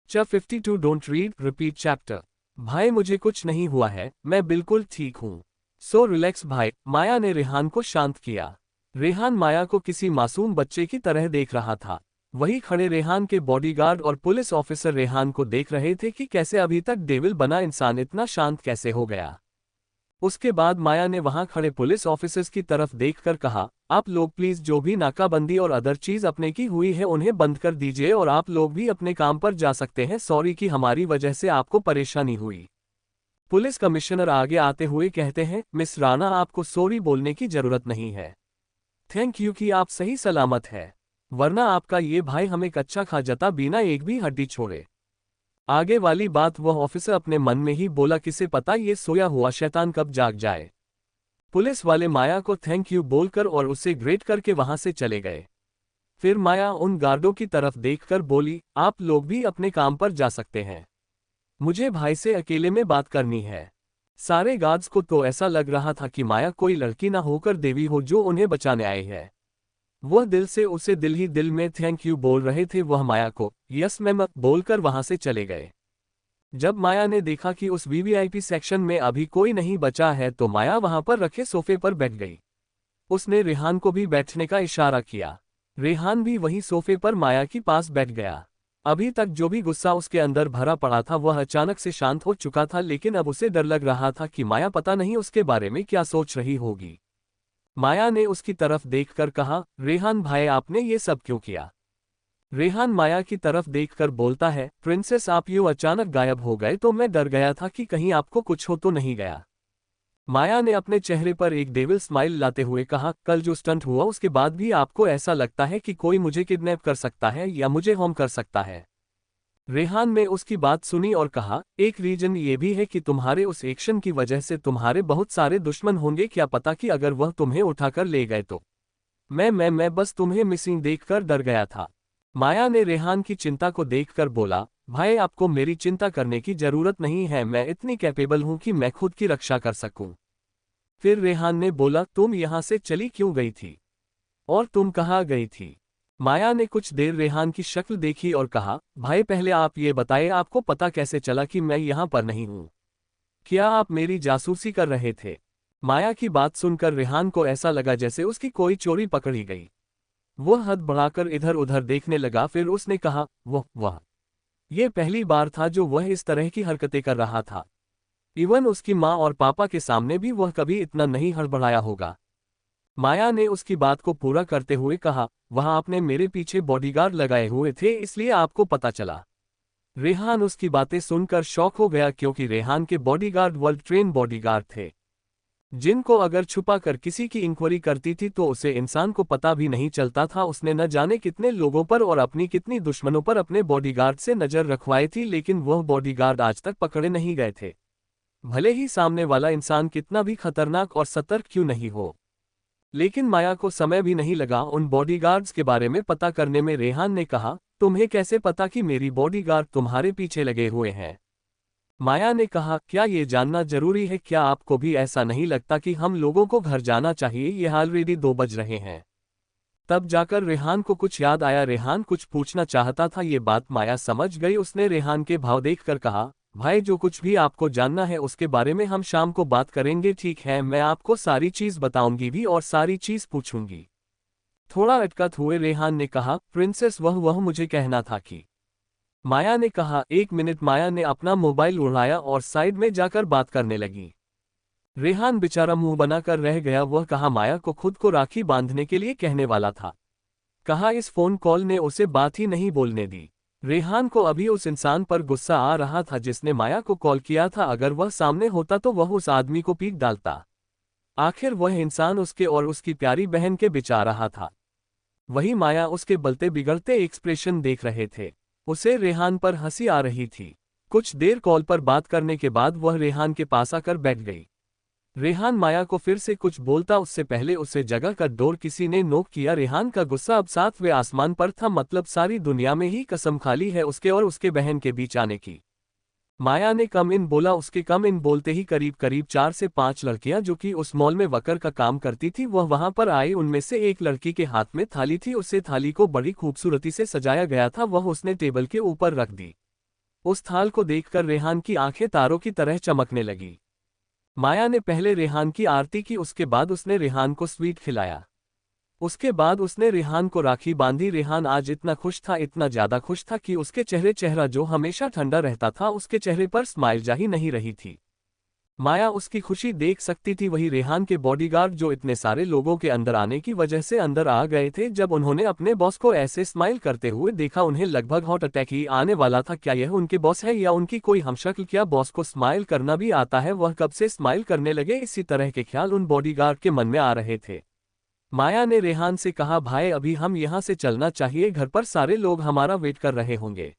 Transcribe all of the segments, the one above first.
52 don't read repeat chapter. भाई मुझे कुछ नहीं हुआ है, मैं बिल्कुल ठीक हूँ। सो रिलैक्स भाई, माया ने रेहान को शांत किया। रेहान माया को किसी मासूम बच्चे की तरह देख रहा था। वही खड़े रेहान के बॉडीगार्ड और पुलिस ऑफिसर रेहान को देख रहे थे कि कैसे अभी तक डेविल बना इंसान इतना शांत कैसे हो गया। उसके बाद माया ने वहां खड़े पुलिस ऑफिसर्स की तरफ देखकर कहा, आप लोग प्लीज जो भी नाकाबंदी और अदर चीज अपने की हुई है उन्हें बंद कर दीजिए और आप लोग भी अपने काम पर जा सकते हैं। सॉरी कि हमारी वजह से आपको परेशानी हुई। पुलिस कमिश्नर आगे आते हुए कहते हैं, मिस राणा आपको सॉरी बोलने की जरूरत नहीं है। थैंक यू कि आप सही सलामत है, वरना आपका ये भाई हमें कच्चा खा जाता बिना एक भी हड्डी छोड़े। आगे वाली बात वह ऑफिसर अपने मन में ही बोला, किसे पता ये सोया हुआ शैतान कब जाग जाए। पुलिस वाले माया को थैंक यू बोलकर और उसे ग्रेट करके वहां से चले गए। फिर माया उन गार्डों की तरफ देखकर बोली, आप लोग भी अपने काम पर जा सकते हैं, मुझे भाई से अकेले में बात करनी है। सारे गार्ड्स को तो ऐसा लग रहा था कि माया कोई लड़की ना होकर देवी हो जो उन्हें बचाने आई है। वह दिल से उसे दिल ही दिल में थैंक यू बोल रहे थे। वह माया को यस मैम बोलकर वहां से चले गए। जब माया ने देखा कि उस वीवीआईपी सेक्शन में अभी कोई नहीं बचा है तो माया वहां पर रखे सोफे पर बैठ गई। उसने रेहान को भी बैठने का इशारा किया। रेहान भी वही सोफे पर माया के पास बैठ गया। अभी तक जो भी गुस्सा उसके अंदर भरा पड़ा था वह अचानक से शांत हो चुका था, लेकिन अब उसे डर लग रहा था कि माया पता नहीं उसके बारे में क्या सोच रही होगी। माया ने उसकी तरफ देखकर कहा, रेहान भाई आपने ये सब क्यों किया। रेहान माया की तरफ देखकर बोलता है, प्रिंसेस आप यूं अचानक गायब हो गए तो मैं डर गया था कि कहीं आपको कुछ हो तो नहीं गया। माया ने अपने चेहरे पर एक डेविल स्माइल लाते हुए कहा, कल जो स्टंट हुआ उसके बाद भी आपको ऐसा लगता है कि कोई मुझे किडनैप कर सकता है या मुझे हार्म कर सकता है। रेहान ने उसकी बात सुनी और कहा, एक रीजन ये भी है कि तुम्हारे उस एक्शन की वजह से तुम्हारे बहुत सारे दुश्मन होंगे, क्या पता कि अगर वह तुम्हें उठाकर ले गए तो। मैं बस तुम्हें मिसिंग देखकर डर गया था। माया ने रेहान की चिंता को देखकर बोला, भाई आपको मेरी चिंता करने की जरूरत नहीं है, मैं इतनी कैपेबल हूं कि मैं खुद की रक्षा कर सकूं। फिर रेहान ने बोला, तुम यहां से चली क्यों गई थी और तुम कहाँ गई थी। माया ने कुछ देर रेहान की शक्ल देखी और कहा, भाई पहले आप ये बताएं आपको पता कैसे चला कि मैं यहाँ पर नहीं हूँ, क्या आप मेरी जासूसी कर रहे थे। माया की बात सुनकर रेहान को ऐसा लगा जैसे उसकी कोई चोरी पकड़ी गई। वह हद बढ़ाकर इधर उधर देखने लगा। फिर उसने कहा, वह ये पहली बार था जो वह इस तरह की हरकतें कर रहा था। इवन उसकी माँ और पापा के सामने भी वह कभी इतना नहीं हड़बड़ाया होगा। माया ने उसकी बात को पूरा करते हुए कहा, वहां आपने मेरे पीछे बॉडीगार्ड लगाए हुए थे इसलिए आपको पता चला। रेहान उसकी बातें सुनकर शॉक हो गया क्योंकि रेहान के बॉडीगार्ड वर्ल्ड ट्रेन बॉडीगार्ड थे, जिनको अगर छुपा कर किसी की इंक्वायरी करती थी तो उसे इंसान को पता भी नहीं चलता था। उसने न जाने कितने लोगों पर और अपनी कितनी दुश्मनों पर अपने बॉडीगार्ड से नजर रखवाई थी, लेकिन वह बॉडीगार्ड आज तक पकड़े नहीं गए थे, भले ही सामने वाला इंसान कितना भी खतरनाक और सतर्क क्यों नहीं हो। लेकिन माया को समय भी नहीं लगा उन बॉडीगार्ड्स के बारे में पता करने में। रेहान ने कहा, तुम्हें कैसे पता कि मेरी बॉडीगार्ड तुम्हारे पीछे लगे हुए हैं। माया ने कहा, क्या ये जानना जरूरी है, क्या आपको भी ऐसा नहीं लगता कि हम लोगों को घर जाना चाहिए, ये ऑलरेडी 2 बज रहे हैं। तब जाकर रेहान को कुछ याद आया। रेहान कुछ पूछना चाहता था, ये बात माया समझ गई। उसने रेहान के भाव देखकर कहा, भाई जो कुछ भी आपको जानना है उसके बारे में हम शाम को बात करेंगे, ठीक है। मैं आपको सारी चीज बताऊंगी भी और सारी चीज पूछूंगी। थोड़ा अटकत हुए रेहान ने कहा, प्रिंसेस वह मुझे कहना था कि। माया ने कहा, 1 मिनट। माया ने अपना मोबाइल उठाया और साइड में जाकर बात करने लगी। रेहान बेचारा मुंह बनाकर रह गया। वह कहा माया को खुद को राखी बांधने के लिए कहने वाला था, कहा इस फोन कॉल ने उसे बात ही नहीं बोलने दी। रेहान को अभी उस इंसान पर गुस्सा आ रहा था जिसने माया को कॉल किया था। अगर वह सामने होता तो वह उस आदमी को पीट डालता। आखिर वह इंसान उसके और उसकी प्यारी बहन के बीच आ रहा था। वही माया उसके बलते बिगड़ते एक्सप्रेशन देख रहे थे। उसे रेहान पर हंसी आ रही थी। कुछ देर कॉल पर बात करने के बाद वह रेहान के पास आकर बैठ गई। रेहान माया को फिर से कुछ बोलता उससे पहले उसे जगह का डोर किसी ने नोक किया। रेहान का गुस्सा अब 7वें आसमान पर था, मतलब सारी दुनिया में ही कसम खाली है उसके और उसके बहन के बीच आने की। माया ने कम इन बोला। उसके कम इन बोलते ही करीब करीब 4 से 5 लड़कियां जो कि उस मॉल में वर्कर का काम करती थी वह वहां पर आई। उनमें से एक लड़की के हाथ में थाली थी। उसे थाली को बड़ी खूबसूरती से सजाया गया था, वह उसने टेबल के ऊपर रख दी। उस थाल को देखकर रेहान की आंखें तारों की तरह चमकने लगी। माया ने पहले रेहान की आरती की, उसके बाद उसने रेहान को स्वीट खिलाया। उसके बाद उसने रेहान को राखी बांधी। रेहान आज इतना खुश था, इतना ज्यादा खुश था कि उसके चेहरा जो हमेशा ठंडा रहता था, उसके चेहरे पर स्माइल जा ही नहीं रही थी। माया उसकी खुशी देख सकती थी। वही रेहान के बॉडीगार्ड जो इतने सारे लोगों के अंदर आने की वजह से अंदर आ गए थे, जब उन्होंने अपने बॉस को ऐसे स्माइल करते हुए देखा, उन्हें लगभग हार्ट अटैक ही आने वाला था। क्या यह उनके बॉस है या उनकी कोई हमशक्ल? क्या बॉस को स्माइल करना भी आता है? वह कब से स्माइल करने लगे? इसी तरह के ख्याल उन बॉडीगार्ड के मन में आ रहे थे। माया ने रेहान से कहा, भाई अभी हम यहाँ से चलना चाहिए, घर पर सारे लोग हमारा वेट कर रहे होंगे।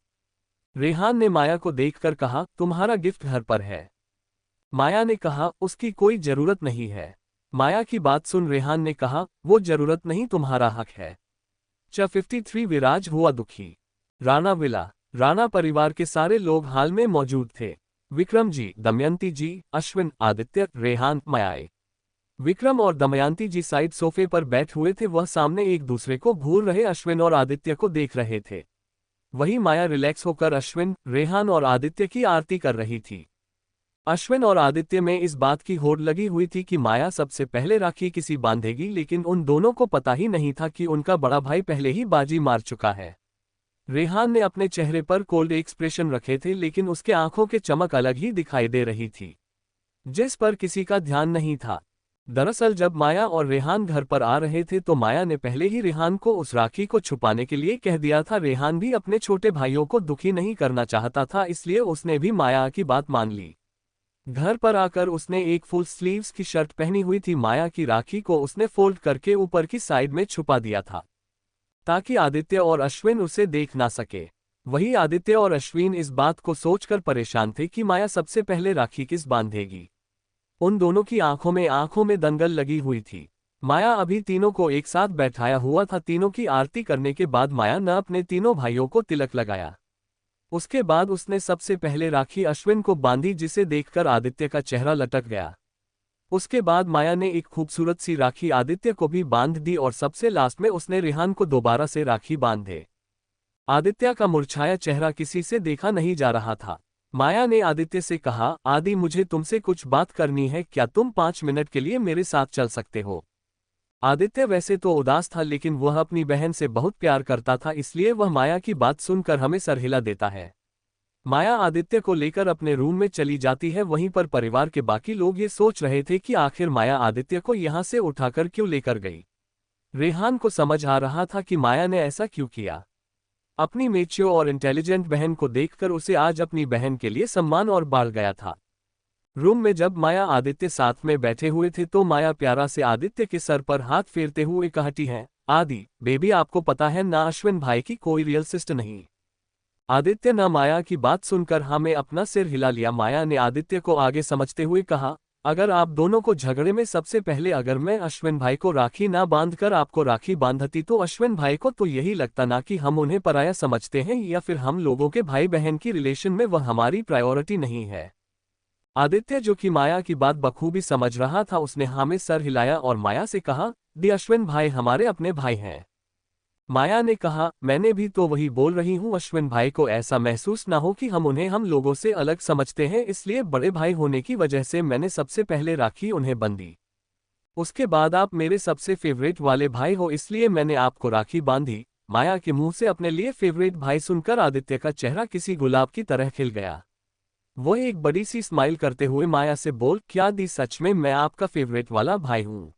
रेहान ने माया को देखकर कहा, तुम्हारा गिफ्ट घर पर है। माया ने कहा, उसकी कोई जरूरत नहीं है। माया की बात सुन रेहान ने कहा, वो जरूरत नहीं, तुम्हारा हक है। 53 विराज हुआ दुखी। राणा विला। राणा परिवार के सारे लोग हाल में मौजूद थे। विक्रम जी, दमयंती जी, अश्विन, आदित्य, रेहान, मायाए। विक्रम और दमयंती जी साइड सोफे पर बैठ हुए थे। वह सामने एक दूसरे को घूर रहे अश्विन और आदित्य को देख रहे थे। वही माया रिलैक्स होकर अश्विन, रेहान और आदित्य की आरती कर रही थी। अश्विन और आदित्य में इस बात की होड़ लगी हुई थी कि माया सबसे पहले राखी किसी बांधेगी, लेकिन उन दोनों को पता ही नहीं था कि उनका बड़ा भाई पहले ही बाजी मार चुका है। रेहान ने अपने चेहरे पर कोल्ड एक्सप्रेशन रखे थे, लेकिन उसके आंखों के चमक अलग ही दिखाई दे रही थी, जिस पर किसी का ध्यान नहीं था। दरअसल जब माया और रेहान घर पर आ रहे थे तो माया ने पहले ही रेहान को उस राखी को छुपाने के लिए कह दिया था। रेहान भी अपने छोटे भाइयों को दुखी नहीं करना चाहता था, इसलिए उसने भी माया की बात मान ली। घर पर आकर उसने एक फुल स्लीव्स की शर्ट पहनी हुई थी। माया की राखी को उसने फोल्ड करके ऊपर की साइड में छुपा दिया था, ताकि आदित्य और अश्विन उसे देख ना सके। वही आदित्य और अश्विन इस बात को सोचकर परेशान थे कि माया सबसे पहले राखी किस बांधेगी। उन दोनों की आंखों में दंगल लगी हुई थी। माया अभी तीनों को एक साथ बैठाया हुआ था। तीनों की आरती करने के बाद माया ने अपने तीनों भाइयों को तिलक लगाया। उसके बाद उसने सबसे पहले राखी अश्विन को बांधी, जिसे देखकर आदित्य का चेहरा लटक गया। उसके बाद माया ने एक खूबसूरत सी राखी आदित्य को भी बांध दी और सबसे लास्ट में उसने रेहान को दोबारा से राखी बांधे। आदित्य का मुरझाया चेहरा किसी से देखा नहीं जा रहा था। माया ने आदित्य से कहा, आदि मुझे तुमसे कुछ बात करनी है, क्या तुम 5 मिनट के लिए मेरे साथ चल सकते हो? आदित्य वैसे तो उदास था, लेकिन वह अपनी बहन से बहुत प्यार करता था, इसलिए वह माया की बात सुनकर हमें सर हिला देता है। माया आदित्य को लेकर अपने रूम में चली जाती है। वहीं पर परिवार के बाकी लोग ये सोच रहे थे कि आखिर माया आदित्य को यहाँ से उठाकर क्यों लेकर गई। रेहान को समझ आ रहा था कि माया ने ऐसा क्यों किया। अपनी मेच्योर और इंटेलिजेंट बहन को देखकर उसे आज अपनी बहन के लिए सम्मान और बढ़ गया था। रूम में जब माया आदित्य साथ में बैठे हुए थे तो माया प्यारा से आदित्य के सर पर हाथ फेरते हुए कहती है, आदि बेबी, आपको पता है ना, अश्विन भाई की कोई रियल सिस्टर नहीं। आदित्य ने माया की बात सुनकर हमें अपना सिर हिला लिया। माया ने आदित्य को आगे समझते हुए कहा, अगर आप दोनों को झगड़े में सबसे पहले अगर मैं अश्विन भाई को राखी ना बांधकर आपको राखी बांधती तो अश्विन भाई को तो यही लगता ना कि हम उन्हें पराया समझते हैं, या फिर हम लोगों के भाई बहन की रिलेशन में वह हमारी प्रायोरिटी नहीं है। आदित्य, जो कि माया की बात बखूबी समझ रहा था, उसने हमें सर हिलाया और माया से कहा, दी अश्विन भाई हमारे अपने भाई हैं। माया ने कहा, मैंने भी तो वही बोल रही हूँ, अश्विन भाई को ऐसा महसूस ना हो कि हम लोगों से अलग समझते हैं, इसलिए बड़े भाई होने की वजह से मैंने सबसे पहले राखी उन्हें बंधी। उसके बाद आप मेरे सबसे फेवरेट वाले भाई हो, इसलिए मैंने आपको राखी बांधी। माया के मुंह से अपने लिए फेवरेट भाई सुनकर आदित्य का चेहरा किसी गुलाब की तरह खिल गया। वह एक बड़ी सी स्माइल करते हुए माया से बोल, क्या दी सच में मैं आपका फेवरेट वाला भाई हूँ?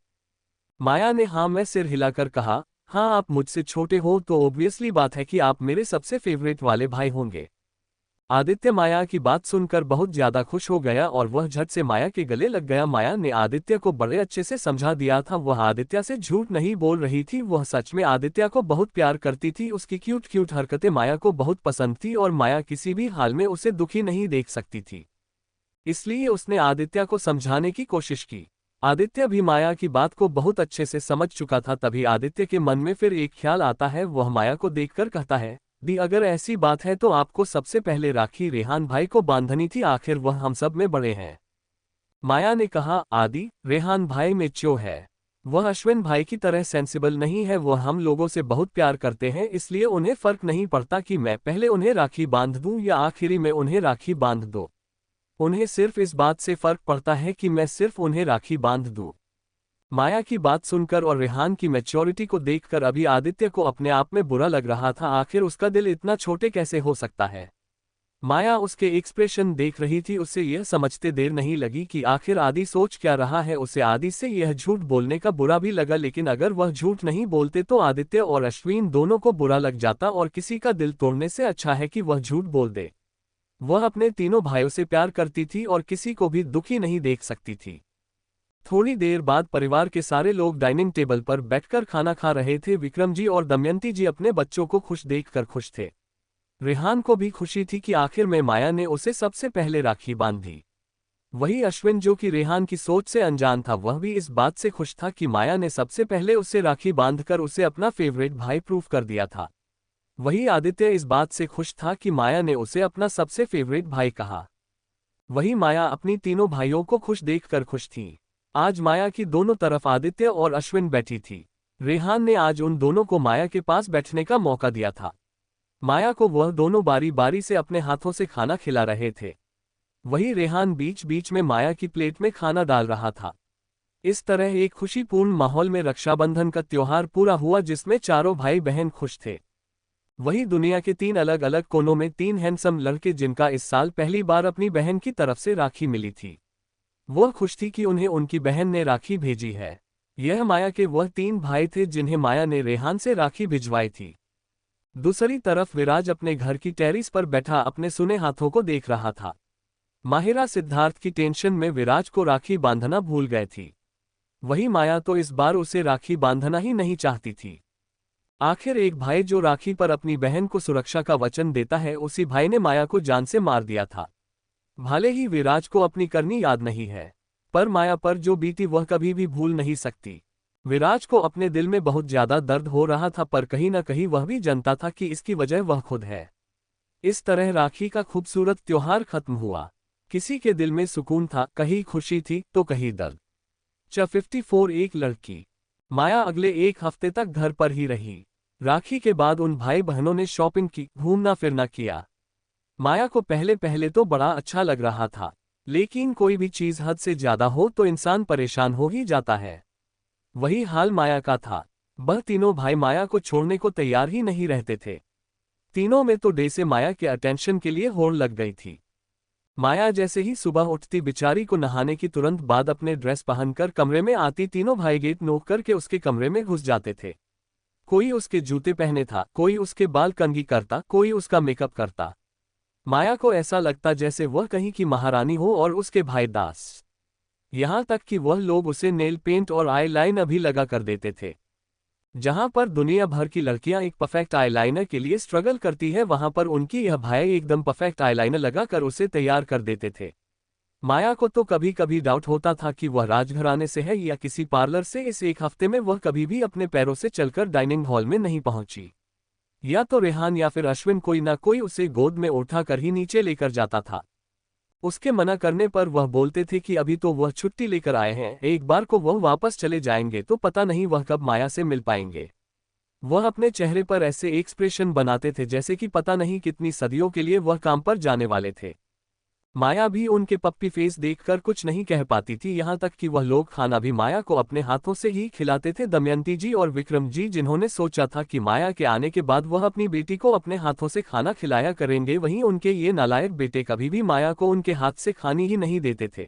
माया ने हाँ मैं सिर हिलाकर कहा, हाँ आप मुझसे छोटे हो तो ऑब्वियसली बात है कि आप मेरे सबसे फेवरेट वाले भाई होंगे। आदित्य माया की बात सुनकर बहुत ज्यादा खुश हो गया और वह झट से माया के गले लग गया। माया ने आदित्य को बड़े अच्छे से समझा दिया था, वह आदित्य से झूठ नहीं बोल रही थी, वह सच में आदित्य को बहुत प्यार करती थी। उसकी क्यूट क्यूट हरकतें माया को बहुत पसंद थी और माया किसी भी हाल में उसे दुखी नहीं देख सकती थी, इसलिए उसने आदित्य को समझाने की कोशिश की। आदित्य भी माया की बात को बहुत अच्छे से समझ चुका था। तभी आदित्य के मन में फिर एक ख्याल आता है। वह माया को देखकर कहता है, दी अगर ऐसी बात है तो आपको सबसे पहले राखी रेहान भाई को बांधनी थी, आखिर वह हम सब में बड़े हैं। माया ने कहा, आदि रेहान भाई मेच्योर है, वह अश्विन भाई की तरह सेंसिबल नहीं है। वह हम लोगों से बहुत प्यार करते हैं, इसलिए उन्हें फर्क नहीं पड़ता कि मैं पहले उन्हें राखी बांध दूं या आखिरी में उन्हें राखी बांध दो। उन्हें सिर्फ इस बात से फर्क पड़ता है कि मैं सिर्फ उन्हें राखी बांध दूं। माया की बात सुनकर और रेहान की मैच्योरिटी को देखकर अभी आदित्य को अपने आप में बुरा लग रहा था। आखिर उसका दिल इतना छोटे कैसे हो सकता है। माया उसके एक्सप्रेशन देख रही थी। उसे यह समझते देर नहीं लगी कि आखिर आदि सोच क्या रहा है। उसे आदि से यह झूठ बोलने का बुरा भी लगा, लेकिन अगर वह झूठ नहीं बोलते तो आदित्य और अश्विन दोनों को बुरा लग जाता और किसी का दिल तोड़ने से अच्छा है कि वह झूठ बोल दे। वह अपने तीनों भाइयों से प्यार करती थी और किसी को भी दुखी नहीं देख सकती थी। थोड़ी देर बाद परिवार के सारे लोग डाइनिंग टेबल पर बैठकर खाना खा रहे थे। विक्रम जी और दमयंती जी अपने बच्चों को खुश देखकर खुश थे। रेहान को भी खुशी थी कि आखिर में माया ने उसे सबसे पहले राखी बांधी। वही अश्विन, जो कि रेहान की सोच से अनजान था, वह भी इस बात से खुश था कि माया ने सबसे पहले उसे राखी बांधकर उसे अपना फेवरेट भाई प्रूव कर दिया था। वही आदित्य इस बात से खुश था कि माया ने उसे अपना सबसे फेवरेट भाई कहा। वही माया अपनी तीनों भाइयों को खुश देखकर खुश थी। आज माया की दोनों तरफ आदित्य और अश्विन बैठी थी। रेहान ने आज उन दोनों को माया के पास बैठने का मौका दिया था। माया को वह दोनों बारी बारी से अपने हाथों से खाना खिला रहे थे। वही रेहान बीच बीच में माया की प्लेट में खाना डाल रहा था। इस तरह एक खुशीपूर्ण माहौल में रक्षाबंधन का त्योहार पूरा हुआ, जिसमें चारों भाई बहन खुश थे। वही दुनिया के 3 अलग अलग कोनों में 3 हैंडसम लड़के, जिनका इस साल पहली बार अपनी बहन की तरफ से राखी मिली थी। वह खुश थी कि उन्हें उनकी बहन ने राखी भेजी है। यह माया के वह 3 भाई थे जिन्हें माया ने रेहान से राखी भिजवाई थी। दूसरी तरफ विराज अपने घर की टेरिस पर बैठा अपने सुने हाथों को देख रहा था। माहिरा सिद्धार्थ की टेंशन में विराज को राखी बांधना भूल गए थी। वही माया तो इस बार उसे राखी बांधना ही नहीं चाहती थी। आखिर एक भाई जो राखी पर अपनी बहन को सुरक्षा का वचन देता है, उसी भाई ने माया को जान से मार दिया था। भले ही विराज को अपनी करनी याद नहीं है, पर माया पर जो बीती वह कभी भी भूल नहीं सकती। विराज को अपने दिल में बहुत ज्यादा दर्द हो रहा था, पर कहीं न कहीं वह भी जानता था कि इसकी वजह वह खुद है। इस तरह राखी का खूबसूरत त्योहार खत्म हुआ। किसी के दिल में सुकून था, कहीं खुशी थी तो कहीं दर्द। 54 एक लड़की। माया अगले 1 हफ्ते तक घर पर ही रही। राखी के बाद उन भाई बहनों ने शॉपिंग की, घूमना फिरना किया। माया को पहले पहले तो बड़ा अच्छा लग रहा था, लेकिन कोई भी चीज हद से ज्यादा हो तो इंसान परेशान हो ही जाता है। वही हाल माया का था। वह तीनों भाई माया को छोड़ने को तैयार ही नहीं रहते थे। तीनों में तो डे से माया के अटेंशन के लिए होड़ लग गई थी। माया जैसे ही सुबह उठती, बिचारी को नहाने की तुरंत बाद अपने ड्रेस पहनकर कमरे में आती, तीनों भाई गेट नोक करके उसके कमरे में घुस जाते थे। कोई उसके जूते पहने था, कोई उसके बाल कंघी करता, कोई उसका मेकअप करता। माया को ऐसा लगता जैसे वह कहीं की महारानी हो और उसके भाई दास। यहां तक कि वह लोग उसे नेल पेंट और आई लाइनर भी लगा कर देते थे। जहां पर दुनिया भर की लड़कियां एक परफेक्ट आईलाइनर के लिए स्ट्रगल करती है, वहां पर उनकी यह भाई एकदम परफेक्ट आईलाइनर लगा कर उसे तैयार कर देते थे। माया को तो कभी कभी डाउट होता था कि वह राजघराने से है या किसी पार्लर से। इस 1 हफ्ते में वह कभी भी अपने पैरों से चलकर डाइनिंग हॉल में नहीं पहुंची। या तो रेहान या फिर अश्विन कोई ना कोई उसे गोद में उठा कर ही नीचे लेकर जाता था। उसके मना करने पर वह बोलते थे कि अभी तो वह छुट्टी लेकर आए हैं, एक बार को वह वापस चले जाएंगे तो पता नहीं वह कब माया से मिल पाएंगे। वह अपने चेहरे पर ऐसे एक्सप्रेशन बनाते थे जैसे कि पता नहीं कितनी सदियों के लिए वह काम पर जाने वाले थे। माया भी उनके पप्पी फेस देखकर कुछ नहीं कह पाती थी, यहाँ तक कि वह लोग खाना भी माया को अपने हाथों से ही खिलाते थे। दमयंती जी और विक्रम जी, जिन्होंने सोचा था कि माया के आने के बाद वह अपनी बेटी को अपने हाथों से खाना खिलाया करेंगे, वहीं उनके ये नालायक बेटे कभी भी माया को उनके हाथ से खानी ही नहीं देते थे।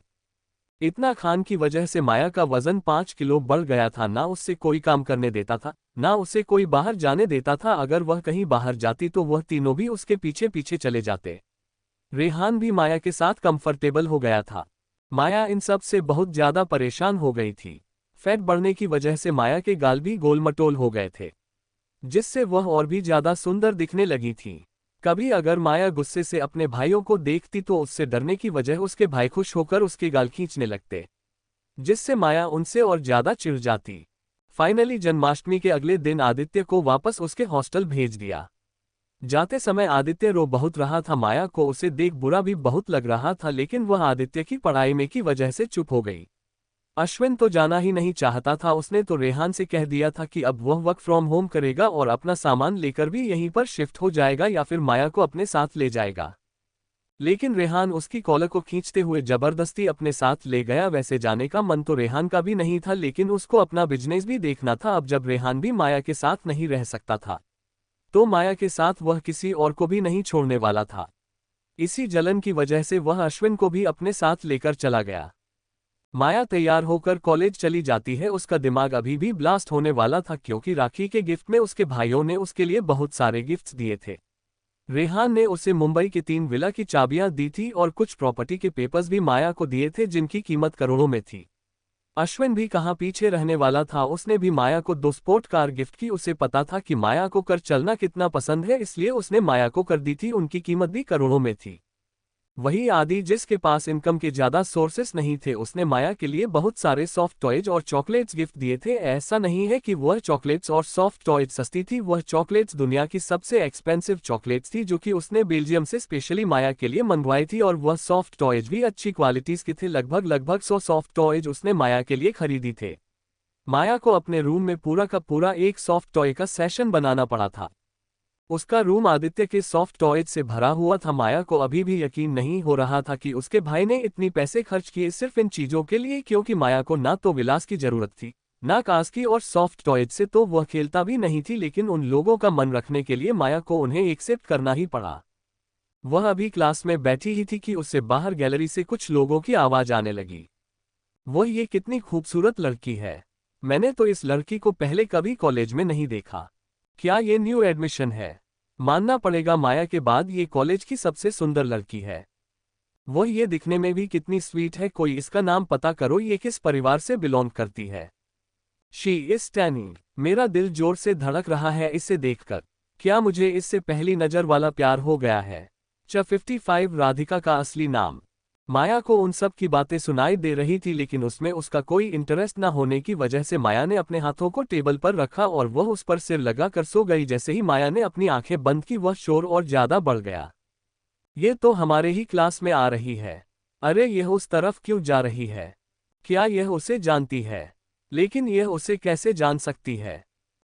इतना खान की वजह से माया का वजन 5 किलो बढ़ गया था। ना उससे कोई काम करने देता था, ना उसे कोई बाहर जाने देता था। अगर वह कहीं बाहर जाती तो वह तीनों भी उसके पीछे पीछे चले जाते। रेहान भी माया के साथ कंफर्टेबल हो गया था। माया इन सब से बहुत ज्यादा परेशान हो गई थी। फैट बढ़ने की वजह से माया के गाल भी गोलमटोल हो गए थे, जिससे वह और भी ज्यादा सुंदर दिखने लगी थी। कभी अगर माया गुस्से से अपने भाइयों को देखती तो उससे डरने की वजह उसके भाई खुश होकर उसके गाल खींचने लगते, जिससे माया उनसे और ज्यादा चिढ़ जाती। फाइनली जन्माष्टमी के अगले दिन आदित्य को वापस उसके हॉस्टल भेज दिया। जाते समय आदित्य रो बहुत रहा था। माया को उसे देख बुरा भी बहुत लग रहा था, लेकिन वह आदित्य की पढ़ाई में की वजह से चुप हो गई। अश्विन तो जाना ही नहीं चाहता था। उसने तो रेहान से कह दिया था कि अब वह वर्क फ्रॉम होम करेगा और अपना सामान लेकर भी यहीं पर शिफ्ट हो जाएगा या फिर माया को अपने साथ ले जाएगा। लेकिन रेहान उसकी कॉलर को खींचते हुए जबरदस्ती अपने साथ ले गया। वैसे जाने का मन तो रेहान का भी नहीं था, लेकिन उसको अपना बिजनेस भी देखना था। अब जब रेहान भी माया के साथ नहीं रह सकता था तो माया के साथ वह किसी और को भी नहीं छोड़ने वाला था। इसी जलन की वजह से वह अश्विन को भी अपने साथ लेकर चला गया। माया तैयार होकर कॉलेज चली जाती है। उसका दिमाग अभी भी ब्लास्ट होने वाला था, क्योंकि राखी के गिफ्ट में उसके भाइयों ने उसके लिए बहुत सारे गिफ्ट्स दिए थे। रेहान ने उसे मुंबई के 3 विला की चाबियां दी थी और कुछ प्रॉपर्टी के पेपर्स भी माया को दिए थे, जिनकी कीमत करोड़ों में थी। अश्विन भी कहाँ पीछे रहने वाला था। उसने भी माया को 2 स्पोर्ट कार गिफ्ट की। उसे पता था कि माया को कार चलना कितना पसंद है, इसलिए उसने माया को कार दी थी। उनकी कीमत भी करोड़ों में थी। वही आदि, जिसके पास इनकम के ज्यादा सोर्सेस नहीं थे, उसने माया के लिए बहुत सारे सॉफ्ट टॉयज और चॉकलेट्स गिफ्ट दिए थे। ऐसा नहीं है कि वह चॉकलेट्स और सॉफ्ट टॉयज सस्ती थी, वह चॉकलेट्स दुनिया की सबसे एक्सपेंसिव चॉकलेट्स थी, जो कि उसने बेल्जियम से स्पेशली माया के लिए मंगवाई थी। और वह सॉफ्ट टॉयज भी अच्छी क्वालिटीज के थे। लगभग 100 सॉफ्ट टॉयज उसने माया के लिए खरीदी थे। माया को अपने रूम में पूरा का पूरा एक सॉफ्ट टॉय का सेशन बनाना पड़ा था। उसका रूम आदित्य के सॉफ्ट टॉयज से भरा हुआ था। माया को अभी भी यकीन नहीं हो रहा था कि उसके भाई ने इतनी पैसे खर्च किए सिर्फ इन चीजों के लिए, क्योंकि माया को ना तो विलास की जरूरत थी, ना कास की, और सॉफ्ट टॉयज से तो वह खेलता भी नहीं थी। लेकिन उन लोगों का मन रखने के लिए माया को उन्हें एक्सेप्ट करना ही पड़ा। वह अभी क्लास में बैठी ही थी कि उससे बाहर गैलरी से कुछ लोगों की आवाज आने लगी। वह ये कितनी खूबसूरत लड़की है, मैंने तो इस लड़की को पहले कभी कॉलेज में नहीं देखा। क्या ये न्यू एडमिशन है? मानना पड़ेगा, माया के बाद ये कॉलेज की सबसे सुंदर लड़की है। वो ये दिखने में भी कितनी स्वीट है। कोई इसका नाम पता करो, ये किस परिवार से बिलोंग करती है। She is staining. मेरा दिल जोर से धड़क रहा है इसे देखकर। क्या मुझे इससे पहली नजर वाला प्यार हो गया है? 55 राधिका का असली नाम। माया को उन सब की बातें सुनाई दे रही थी, लेकिन उसमें उसका कोई इंटरेस्ट न होने की वजह से माया ने अपने हाथों को टेबल पर रखा और वह उस पर सिर लगा कर सो गई। जैसे ही माया ने अपनी आंखें बंद की, वह शोर और ज्यादा बढ़ गया। ये तो हमारे ही क्लास में आ रही है। अरे यह उस तरफ क्यों जा रही है? क्या यह उसे जानती है? लेकिन यह उसे कैसे जान सकती है?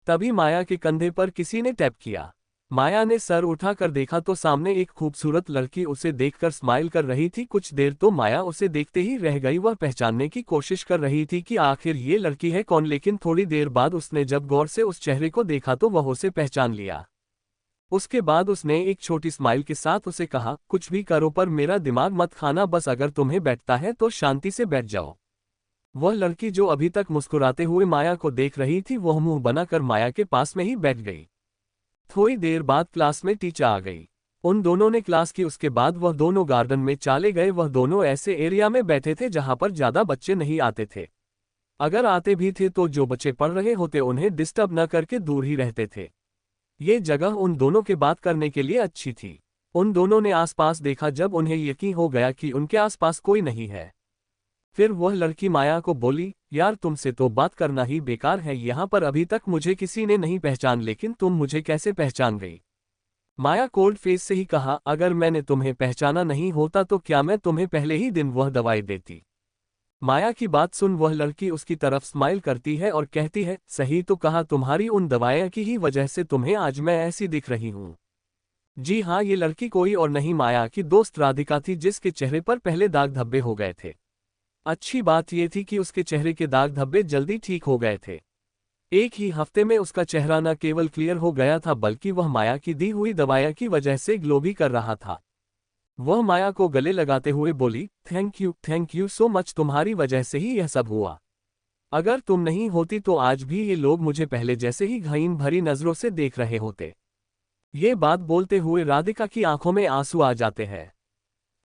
तभी माया के कंधे पर किसी ने टैप किया। माया ने सर उठाकर देखा तो सामने एक खूबसूरत लड़की उसे देखकर स्माइल कर रही थी। कुछ देर तो माया उसे देखते ही रह गई। वह पहचानने की कोशिश कर रही थी कि आखिर ये लड़की है कौन, लेकिन थोड़ी देर बाद उसने जब गौर से उस चेहरे को देखा तो वह उसे पहचान लिया। उसके बाद उसने एक छोटी स्माइल के साथ उसे कहा, कुछ भी करो पर मेरा दिमाग मत खाना, बस अगर तुम्हें बैठता है तो शांति से बैठ जाओ। वह लड़की जो अभी तक मुस्कुराते हुए माया को देख रही थी, वह मुंह बनाकर माया के पास में ही बैठ गई। थोड़ी देर बाद क्लास में टीचर आ गई। उन दोनों ने क्लास की। उसके बाद वह दोनों गार्डन में चले गए। वह दोनों ऐसे एरिया में बैठे थे जहां पर ज्यादा बच्चे नहीं आते थे। अगर आते भी थे तो जो बच्चे पढ़ रहे होते उन्हें डिस्टर्ब न करके दूर ही रहते थे। ये जगह उन दोनों के बात करने के लिए अच्छी थी। उन दोनों ने आसपास देखा। जब उन्हें यकीन हो गया कि उनके आसपास कोई नहीं है, फिर वह लड़की माया को बोली, यार तुमसे तो बात करना ही बेकार है। यहाँ पर अभी तक मुझे किसी ने नहीं पहचान, लेकिन तुम मुझे कैसे पहचान गई? माया कोल्ड फेस से ही कहा, अगर मैंने तुम्हें पहचाना नहीं होता तो क्या मैं तुम्हें पहले ही दिन वह दवाई देती? माया की बात सुन वह लड़की उसकी तरफ स्माइल करती है और कहती है, सही तो कहा, तुम्हारी उन दवाइयों की ही वजह से तुम्हें आज मैं ऐसी दिख रही हूँ। जी हाँ, ये लड़की कोई और नहीं माया की दोस्त राधिका थी, जिसके चेहरे पर पहले दाग धब्बे हो गए थे। अच्छी बात यह थी कि उसके चेहरे के दाग धब्बे जल्दी ठीक हो गए थे। एक ही हफ्ते में उसका चेहरा न केवल क्लियर हो गया था, बल्कि वह माया की दी हुई दवाइयाँ की वजह से ग्लो भी कर रहा था। वह माया को गले लगाते हुए बोली, थैंक यू सो मच, तुम्हारी वजह से ही यह सब हुआ। अगर तुम नहीं होती तो आज भी ये लोग मुझे पहले जैसे ही घृणा भरी नजरों से देख रहे होते। ये बात बोलते हुए राधिका की आंखों में आंसू आ जाते हैं।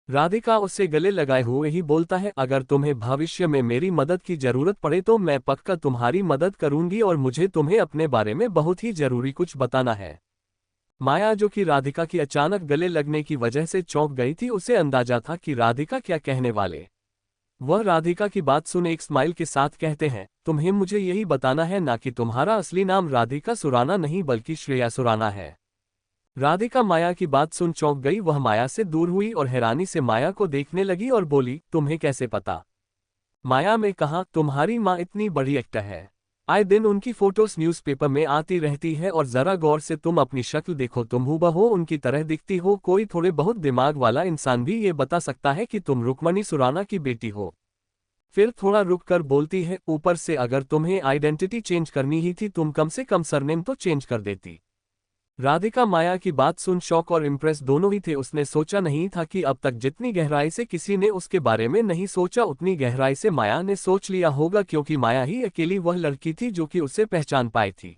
राधिका उससे गले लगाए हुए ही बोलता है, अगर तुम्हें भविष्य में मेरी मदद की जरूरत पड़े तो मैं पक्का तुम्हारी मदद करूंगी, और मुझे तुम्हें अपने बारे में बहुत ही जरूरी कुछ बताना है। माया, जो कि राधिका की अचानक गले लगने की वजह से चौंक गई थी, उसे अंदाजा था कि राधिका क्या कहने वाले। वह राधिका की बात सुन एक स्माइल के साथ कहते हैं, तुम्हें मुझे यही बताना है ना कि तुम्हारा असली नाम राधिका सुराना नहीं बल्कि श्रेया सुराना है। राधिका माया की बात सुन चौंक गई। वह माया से दूर हुई और हैरानी से माया को देखने लगी और बोली, तुम्हें कैसे पता? माया ने कहा, तुम्हारी माँ इतनी बड़ी एक्टर है। आए दिन उनकी फोटोज न्यूज़पेपर में आती रहती है और जरा गौर से तुम अपनी शक्ल देखो, तुम हूबहू उनकी तरह दिखती हो। कोई थोड़े बहुत दिमाग वाला इंसान भी ये बता सकता है कि तुम रुक्मणी सुराना की बेटी हो। फिर थोड़ा रुक कर बोलती है, ऊपर से अगर तुम्हें आइडेंटिटी चेंज करनी ही थी तुम कम से कम सरनेम तो चेंज कर देती। राधिका माया की बात सुन शॉक और इम्प्रेस दोनों ही थे। उसने सोचा नहीं था कि अब तक जितनी गहराई से किसी ने उसके बारे में नहीं सोचा उतनी गहराई से माया ने सोच लिया होगा, क्योंकि माया ही अकेली वह लड़की थी जो कि उसे पहचान पाई थी।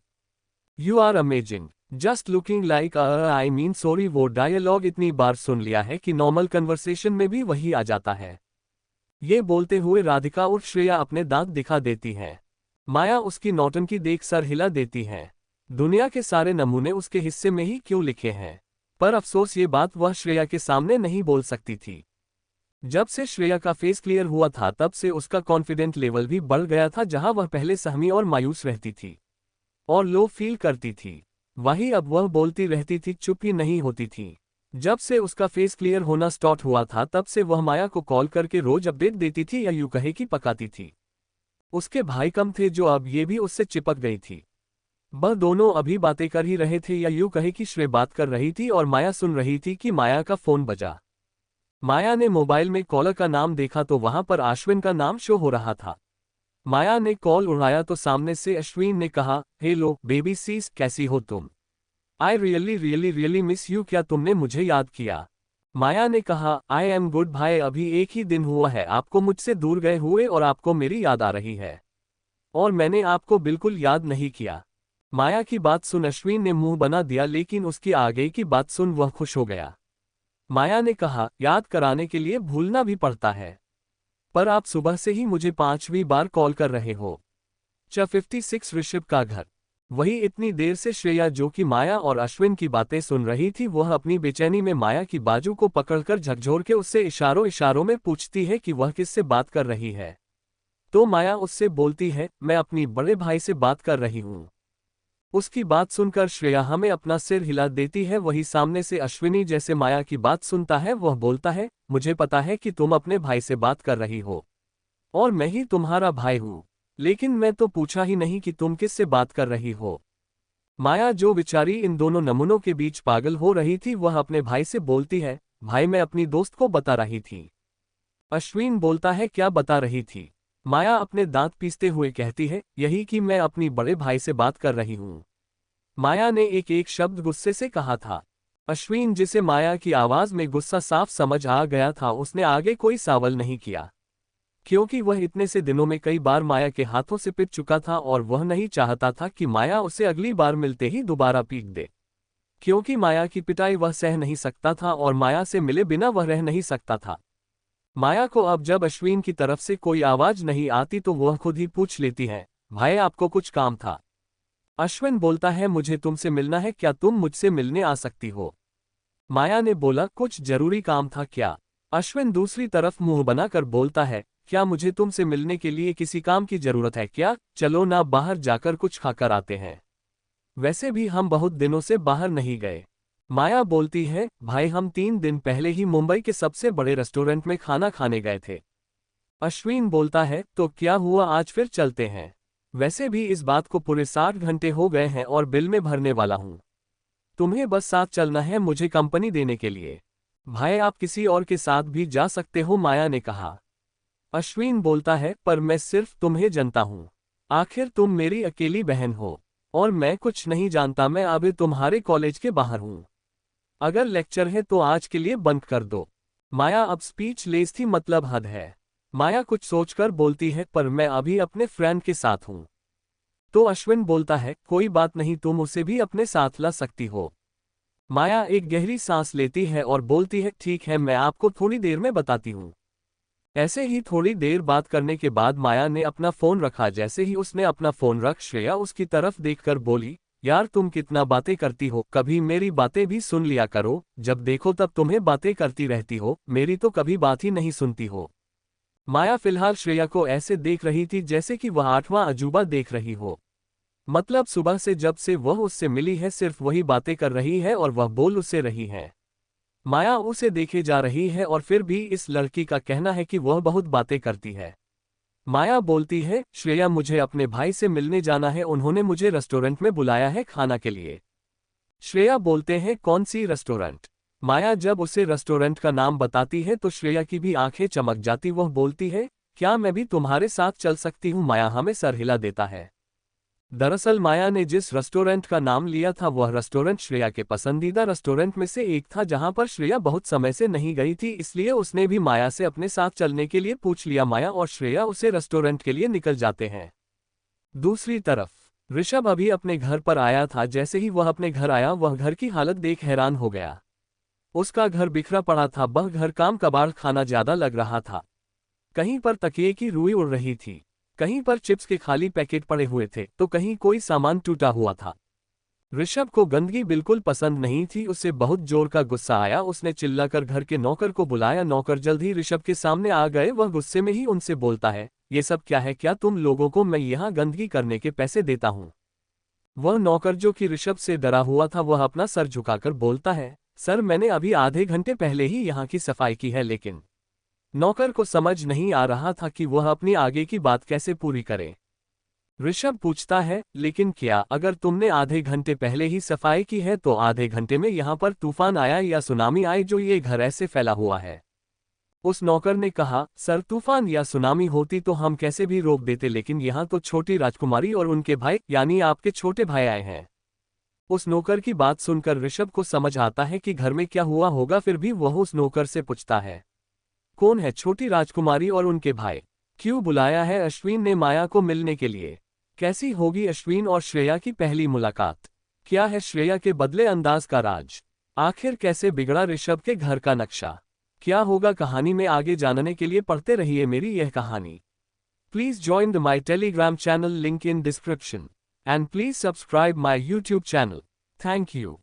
You are amazing, just looking like I mean sorry. वो डायलॉग इतनी बार सुन लिया है कि नॉर्मल कन्वर्सेशन में भी वही आ जाता है। ये बोलते हुए राधिका और श्रेया अपने दांत दिखा देती हैं। माया उसकी नौटंकी देख सर हिला देती हैं। दुनिया के सारे नमूने उसके हिस्से में ही क्यों लिखे हैं, पर अफसोस ये बात वह श्रेया के सामने नहीं बोल सकती थी। जब से श्रेया का फेस क्लियर हुआ था तब से उसका कॉन्फिडेंट लेवल भी बढ़ गया था। जहां वह पहले सहमी और मायूस रहती थी और लो फील करती थी, वहीं अब वह बोलती रहती थी, चुप ही नहीं होती थी। जब से उसका फेस क्लियर होना स्टार्ट हुआ था तब से वह माया को कॉल करके रोज अपडेट देती थी या यूं कहे कि पकाती थी। उसके भाई कम थे जो अब ये भी उससे चिपक गई थी। वह दोनों अभी बातें कर ही रहे थे या यूं कहे कि श्रेय बात कर रही थी और माया सुन रही थी कि माया का फोन बजा। माया ने मोबाइल में कॉलर का नाम देखा तो वहां पर अश्विन का नाम शो हो रहा था। माया ने कॉल उठाया तो सामने से अश्विन ने कहा, हेलो बेबी सीस, कैसी हो तुम? I really really really miss you, क्या तुमने मुझे याद किया? माया ने कहा, आई एम गुड भाई, अभी एक ही दिन हुआ है आपको मुझसे दूर गए हुए और आपको मेरी याद आ रही है। और मैंने आपको बिल्कुल याद नहीं किया। माया की बात सुन अश्विन ने मुंह बना दिया, लेकिन उसकी आगे की बात सुन वह खुश हो गया। माया ने कहा, याद कराने के लिए भूलना भी पड़ता है, पर आप सुबह से ही मुझे 5वीं बार कॉल कर रहे हो। 56 ऋषभ का घर। वही इतनी देर से श्रेया जो कि माया और अश्विन की बातें सुन रही थी, वह अपनी बेचैनी में माया की बाजू को पकड़कर झकझोर के उससे इशारों इशारों में पूछती है कि वह किससे बात कर रही है। तो माया उससे बोलती है, मैं अपनी बड़े भाई से बात कर रही हूँ। उसकी बात सुनकर श्रेया हमें अपना सिर हिला देती है। वही सामने से अश्विनी जैसे माया की बात सुनता है, वह बोलता है, मुझे पता है कि तुम अपने भाई से बात कर रही हो और मैं ही तुम्हारा भाई हूँ, लेकिन मैं तो पूछा ही नहीं कि तुम किससे बात कर रही हो। माया जो बेचारी इन दोनों नमूनों के बीच पागल हो रही थी, वह अपने भाई से बोलती है, भाई मैं अपनी दोस्त को बता रही थी। अश्विन बोलता है, क्या बता रही थी? माया अपने दांत पीसते हुए कहती है, यही कि मैं अपनी बड़े भाई से बात कर रही हूँ। माया ने एक एक शब्द गुस्से से कहा था। अश्विन, जिसे माया की आवाज में गुस्सा साफ समझ आ गया था, उसने आगे कोई सवाल नहीं किया, क्योंकि वह इतने से दिनों में कई बार माया के हाथों से पिट चुका था और वह नहीं चाहता था कि माया उसे अगली बार मिलते ही दोबारा पीट दे, क्योंकि माया की पिटाई वह सह नहीं सकता था और माया से मिले बिना वह रह नहीं सकता था। माया को अब जब अश्विन की तरफ से कोई आवाज नहीं आती तो वह खुद ही पूछ लेती है, भाई आपको कुछ काम था? अश्विन बोलता है, मुझे तुमसे मिलना है, क्या तुम मुझसे मिलने आ सकती हो? माया ने बोला, कुछ जरूरी काम था क्या? अश्विन दूसरी तरफ मुंह बनाकर बोलता है, क्या मुझे तुमसे मिलने के लिए किसी काम की जरूरत है क्या? चलो ना बाहर जाकर कुछ खाकर आते हैं, वैसे भी हम बहुत दिनों से बाहर नहीं गए। माया बोलती है, भाई हम 3 दिन पहले ही मुंबई के सबसे बड़े रेस्टोरेंट में खाना खाने गए थे। अश्विन बोलता है, तो क्या हुआ, आज फिर चलते हैं? वैसे भी इस बात को पूरे 60 घंटे हो गए हैं और बिल में भरने वाला हूँ। तुम्हें बस साथ चलना है मुझे कंपनी देने के लिए। भाई आप किसी और के साथ भी जा सकते हो, माया ने कहा। अश्विन बोलता है, पर मैं सिर्फ तुम्हें जानता हूँ, आखिर तुम मेरी अकेली बहन हो और मैं कुछ नहीं जानता। मैं अभी तुम्हारे कॉलेज के बाहर हूँ, अगर लेक्चर है तो आज के लिए बंद कर दो। माया अब स्पीच लेस थी, मतलब हद है। माया कुछ सोचकर बोलती है, पर मैं अभी अपने फ्रेंड के साथ हूँ। तो अश्विन बोलता है, कोई बात नहीं, तुम उसे भी अपने साथ ला सकती हो। माया एक गहरी सांस लेती है और बोलती है, ठीक है, मैं आपको थोड़ी देर में बताती हूँ। ऐसे ही थोड़ी देर बात करने के बाद माया ने अपना फोन रखा। जैसे ही उसने अपना फोन रख, श्रेया उसकी तरफ देखकर बोली, यार तुम कितना बातें करती हो, कभी मेरी बातें भी सुन लिया करो, जब देखो तब तुम्हें बातें करती रहती हो, मेरी तो कभी बात ही नहीं सुनती हो। माया फिलहाल श्रेया को ऐसे देख रही थी जैसे कि वह 8वां अजूबा देख रही हो। मतलब सुबह से जब से वह उससे मिली है सिर्फ वही बातें कर रही है और वह बोल उससे रही है। माया उसे देखे जा रही है और फिर भी इस लड़की का कहना है कि वह बहुत बातें करती है। माया बोलती है, श्रेया मुझे अपने भाई से मिलने जाना है, उन्होंने मुझे रेस्टोरेंट में बुलाया है खाना के लिए। श्रेया बोलते हैं, कौन सी रेस्टोरेंट? माया जब उसे रेस्टोरेंट का नाम बताती है तो श्रेया की भी आंखें चमक जाती, वह बोलती है, क्या मैं भी तुम्हारे साथ चल सकती हूँ? माया हमें सर हिला देता है। दरअसल माया ने जिस रेस्टोरेंट का नाम लिया था वह रेस्टोरेंट श्रेया के पसंदीदा रेस्टोरेंट में से एक था, जहां पर श्रेया बहुत समय से नहीं गई थी, इसलिए उसने भी माया से अपने साथ चलने के लिए पूछ लिया। माया और श्रेया उसे रेस्टोरेंट के लिए निकल जाते हैं। दूसरी तरफ ऋषभ अभी अपने घर पर आया था। जैसे ही वह अपने घर आया वह घर की हालत देख हैरान हो गया। उसका घर बिखरा पड़ा था, वह घर काम कबाड़ खाना ज्यादा लग रहा था। कहीं पर तकिए की रुई उड़ रही थी, कहीं पर चिप्स के खाली पैकेट पड़े हुए थे, तो कहीं कोई सामान टूटा हुआ था। ऋषभ को गंदगी बिल्कुल पसंद नहीं थी, उसे बहुत जोर का गुस्सा आया। उसने चिल्लाकर घर के नौकर को बुलाया। नौकर जल्द ही ऋषभ के सामने आ गए। वह गुस्से में ही उनसे बोलता है, ये सब क्या है? क्या तुम लोगों को मैं यहाँ गंदगी करने के पैसे देता हूँ? वह नौकर जो कि ऋषभ से डरा हुआ था वह अपना सर झुकाकर बोलता है, सर मैंने अभी आधे घंटे पहले ही यहाँ की सफाई की है। लेकिन नौकर को समझ नहीं आ रहा था कि वह अपनी आगे की बात कैसे पूरी करे। ऋषभ पूछता है, लेकिन क्या अगर तुमने आधे घंटे पहले ही सफाई की है तो आधे घंटे में यहाँ पर तूफान आया या सुनामी आई जो ये घर ऐसे फैला हुआ है? उस नौकर ने कहा, सर तूफान या सुनामी होती तो हम कैसे भी रोक देते, लेकिन यहाँ तो छोटी राजकुमारी और उनके भाई यानी आपके छोटे भाई आए हैं। उस नौकर की बात सुनकर ऋषभ को समझ आता है कि घर में क्या हुआ होगा, फिर भी वह उस नौकर से पूछता है, कौन है छोटी राजकुमारी और उनके भाई? क्यों बुलाया है अश्विन ने माया को मिलने के लिए? कैसी होगी अश्विन और श्रेया की पहली मुलाकात? क्या है श्रेया के बदले अंदाज का राज? आखिर कैसे बिगड़ा ऋषभ के घर का नक्शा? क्या होगा कहानी में आगे जानने के लिए पढ़ते रहिए मेरी यह कहानी। Please join the my Telegram channel, link in description, and please subscribe my YouTube channel. Thank you.